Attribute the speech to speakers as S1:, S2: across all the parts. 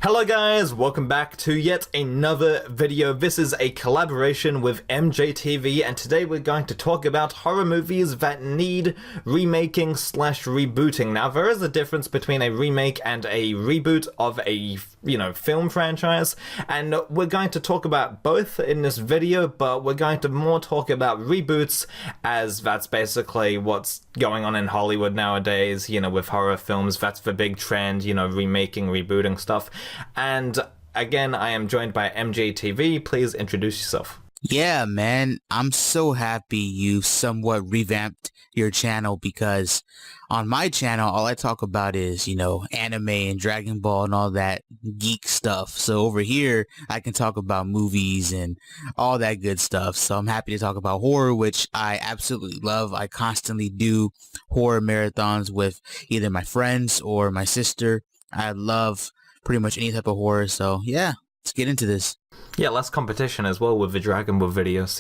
S1: Hello guys, welcome back to yet another video. This is a collaboration with MJTV, and today we're going to talk about horror movies that need remaking slash rebooting. Now, there is a difference between a remake and a reboot of a, film franchise, and we're going to talk about both in this video, but we're going to more talk about reboots, as that's basically what's going on in Hollywood nowadays, with horror films. That's the big trend, remaking, rebooting stuff. And again, I am joined by MJTV. Please introduce yourself.
S2: Yeah, man, I'm so happy you somewhat revamped your channel, because on my channel, all I talk about is, anime and Dragon Ball and all that geek stuff. So over here, I can talk about movies and all that good stuff. So I'm happy to talk about horror, which I absolutely love. I constantly do horror marathons with either my friends or my sister. I love pretty much any type of horror. So yeah, let's get into this.
S1: Yeah, less competition as well with the Dragon Ball videos,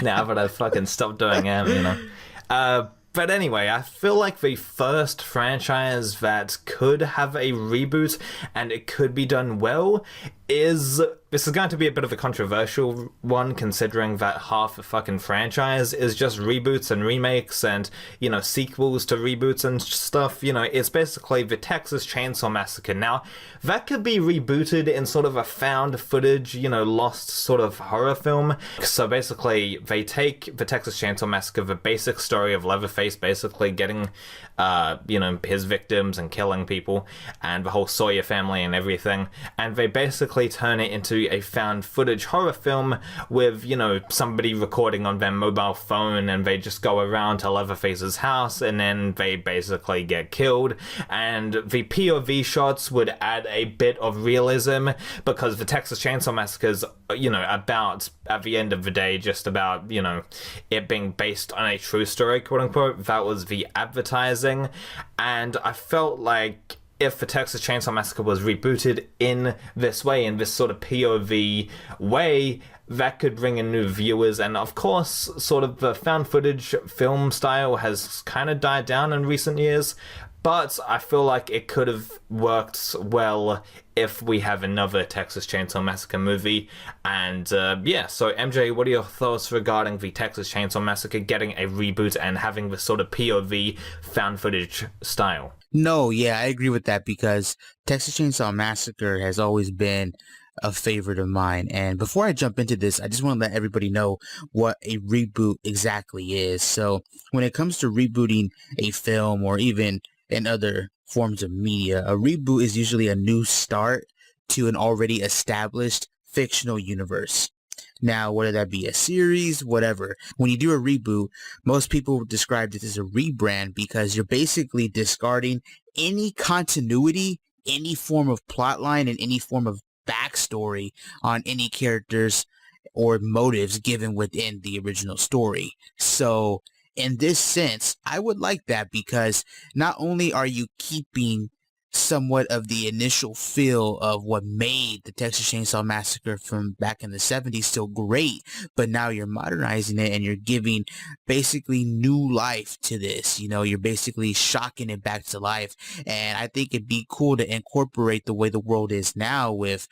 S1: now that I've fucking stopped doing them, But anyway, I feel like the first franchise that could have a reboot and it could be done well this is going to be a bit of a controversial one, considering that half the fucking franchise is just reboots and remakes and, sequels to reboots and stuff. It's basically the Texas Chainsaw Massacre. Now, that could be rebooted in sort of a found footage, lost sort of horror film. So basically, they take the Texas Chainsaw Massacre, the basic story of Leatherface basically getting, his victims and killing people, and the whole Sawyer family and everything, and they basically turn it into a found footage horror film with, somebody recording on their mobile phone, and they just go around to Leatherface's house and then they basically get killed. And the POV shots would add a bit of realism, because the Texas Chainsaw Massacre is, about, at the end of the day, just about, it being based on a true story, quote unquote. That was the advertising, and I felt like if the Texas Chainsaw Massacre was rebooted in this way, in this sort of POV way, that could bring in new viewers. And of course, sort of the found footage film style has kind of died down in recent years, but I feel like it could have worked well if we have another Texas Chainsaw Massacre movie. And so MJ, what are your thoughts regarding the Texas Chainsaw Massacre getting a reboot and having this sort of POV found footage style?
S2: No, yeah, I agree with that, because Texas Chainsaw Massacre has always been a favorite of mine. And before I jump into this, I just want to let everybody know what a reboot exactly is. So when it comes to rebooting a film or even in other forms of media, a reboot is usually a new start to an already established fictional universe. Now, whether that be a series, whatever, when you do a reboot, most people describe this as a rebrand, because you're basically discarding any continuity, any form of plotline, and any form of backstory on any characters or motives given within the original story. So in this sense, I would like that, because not only are you keeping somewhat of the initial feel of what made the Texas Chainsaw Massacre from back in the 70s still great, but now you're modernizing it and you're giving basically new life to this. You're basically shocking it back to life. And I think it'd be cool to incorporate the way the world is now with,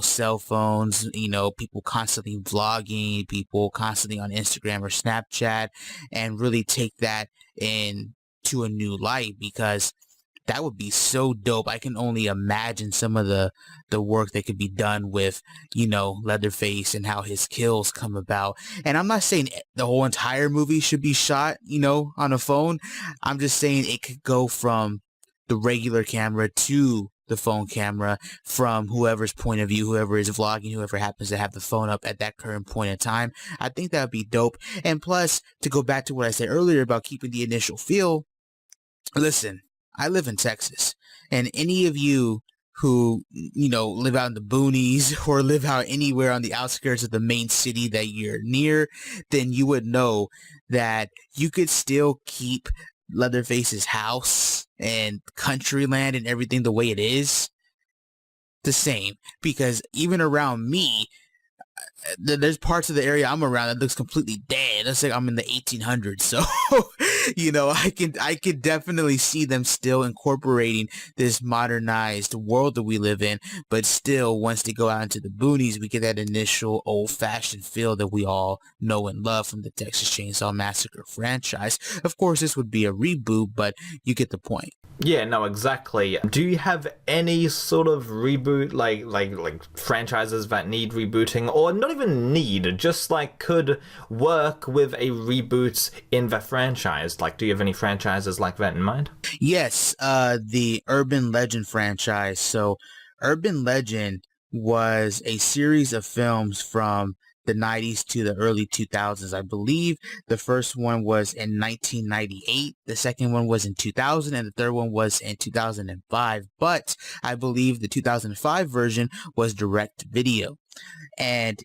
S2: cell phones, people constantly vlogging, people constantly on Instagram or Snapchat, and really take that into a new light, because that would be so dope. I can only imagine some of the work that could be done with, Leatherface and how his kills come about. And I'm not saying the whole entire movie should be shot, on a phone. I'm just saying it could go from the regular camera to the phone camera, from whoever's point of view, whoever is vlogging, whoever happens to have the phone up at that current point in time. I think that would be dope. And plus, to go back to what I said earlier about keeping the initial feel, listen, I live in Texas, and any of you who, live out in the boonies or live out anywhere on the outskirts of the main city that you're near, then you would know that you could still keep Leatherface's house and country land and everything the way it is the same. Because even around me, there's parts of the area I'm around that looks completely dead. It's like I'm in the 1800s. So, I could definitely see them still incorporating this modernized world that we live in. But still, once they go out into the boonies, we get that initial old-fashioned feel that we all know and love from the Texas Chainsaw Massacre franchise. Of course, this would be a reboot, but you get the point.
S1: Yeah, no, exactly. Do you have any sort of reboot, like franchises that need rebooting, or not even need, just like could work with a reboot in the franchise? Like, do you have any franchises like that in mind?
S2: Yes, the Urban Legend franchise. So, Urban Legend was a series of films from the 90s to the early 2000s. I believe the first one was in 1998, the second one was in 2000, and the third one was in 2005. But I believe the 2005 version was direct video. And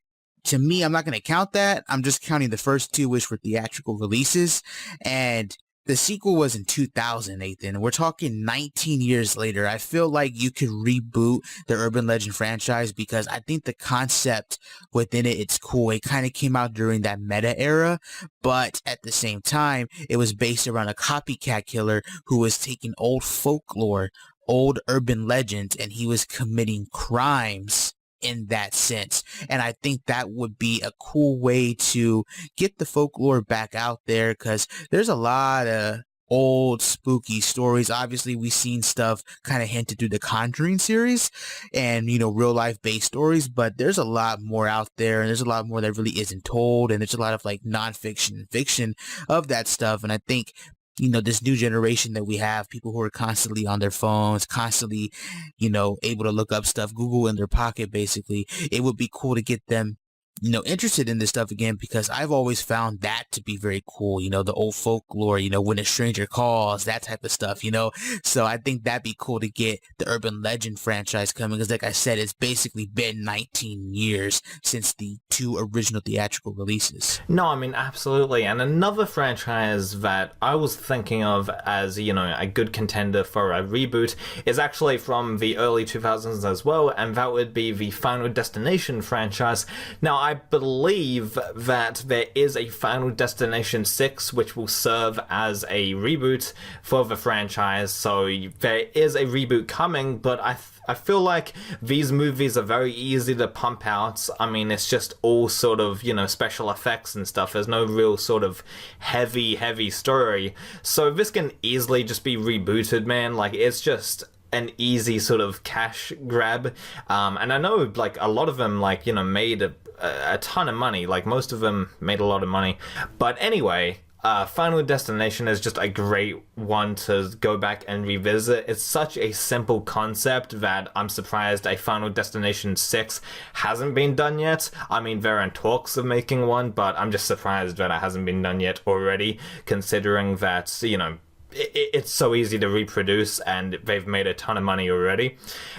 S2: to me, I'm not going to count that. I'm just counting the first two, which were theatrical releases. And the sequel was in 2000, Nathan. We're talking 19 years later. I feel like you could reboot the Urban Legend franchise because I think the concept within it, it's cool. It kind of came out during that meta era, but at the same time, it was based around a copycat killer who was taking old folklore, old urban legends, and he was committing crimes in that sense. And I think that would be a cool way to get the folklore back out there, because there's a lot of old spooky stories. Obviously, we've seen stuff kind of hinted through the Conjuring series and, real life based stories, but there's a lot more out there, and there's a lot more that really isn't told, and there's a lot of like nonfiction and fiction of that stuff. And I think this new generation that we have, people who are constantly on their phones, constantly, able to look up stuff, Google in their pocket, basically, it would be cool to get them, interested in this stuff again, because I've always found that to be very cool, the old folklore, when a stranger calls, that type of stuff, so I think that'd be cool to get the Urban Legend franchise coming, because like I said, it's basically been 19 years since the two original theatrical releases.
S1: No, I mean, absolutely. And another franchise that I was thinking of as, a good contender for a reboot is actually from the early 2000s as well, and that would be the Final Destination franchise. Now, I believe that there is a Final Destination 6 which will serve as a reboot for the franchise, so there is a reboot coming, but I feel like these movies are very easy to pump out. I mean, it's just all sort of, special effects and stuff. There's no real sort of heavy story. So this can easily just be rebooted, man. Like, it's just an easy sort of cash grab. And I know, like, a lot of them, like, made a ton of money. Like, most of them made a lot of money. But anyway, Final Destination is just a great one to go back and revisit. It's such a simple concept that I'm surprised a Final Destination 6 hasn't been done yet. I mean, they're in talks of making one, but I'm just surprised that it hasn't been done yet already, considering that, it's so easy to reproduce and they've made a ton of money already.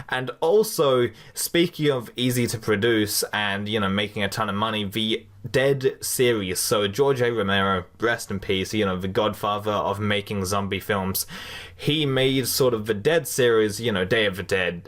S1: And also, speaking of easy to produce and, making a ton of money, the Dead series. So George A. Romero, rest in peace, the godfather of making zombie films. He made sort of the Dead series, Day of the Dead,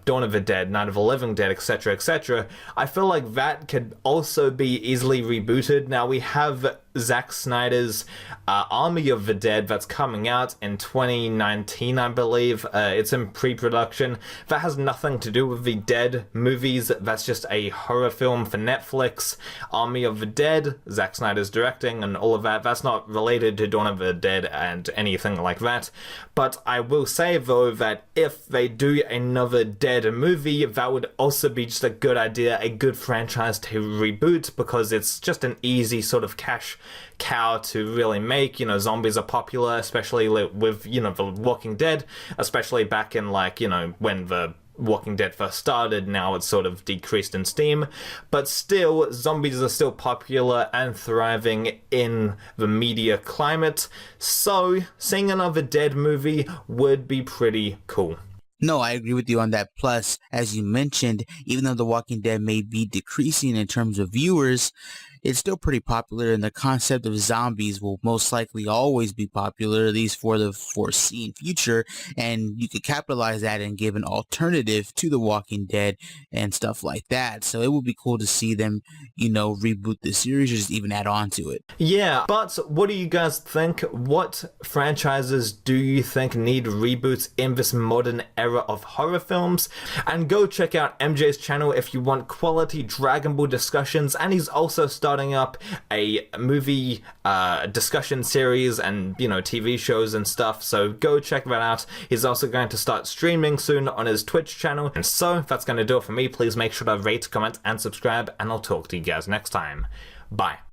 S1: Dawn of the Dead, Night of the Living Dead, etc., etc. I feel like that could also be easily rebooted. Now we have Zack Snyder's Army of the Dead that's coming out in 2019, I believe. It's in pre-production. That has nothing to do with the Dead movies. That's just a horror film for Netflix. Army of the Dead, Zack Snyder's directing and all of that. That's not related to Dawn of the Dead and anything like that. But I will say, though, that if they do another Dead movie, that would also be just a good idea, a good franchise to reboot, because it's just an easy sort of cash cow to really make. Zombies are popular, especially with, The Walking Dead, especially back in, when the Walking Dead first started. Now it's sort of decreased in steam, but still, zombies are still popular and thriving in the media climate, so seeing another Dead movie would be pretty cool.
S2: No, I agree with you on that. Plus, as you mentioned, even though The Walking Dead may be decreasing in terms of viewers, it's still pretty popular, and the concept of zombies will most likely always be popular, at least for the foreseen future, and you could capitalize that and give an alternative to The Walking Dead and stuff like that. So it would be cool to see them, reboot the series or just even add on to it.
S1: Yeah, but what do you guys think? What franchises do you think need reboots in this modern era of horror films? And go check out MJ's channel if you want quality Dragon Ball discussions, and he's also starting up a movie discussion series and, TV shows and stuff, so go check that out. He's also going to start streaming soon on his Twitch channel. And so, that's going to do it for me. Please make sure to rate, comment, and subscribe, and I'll talk to you guys next time. Bye.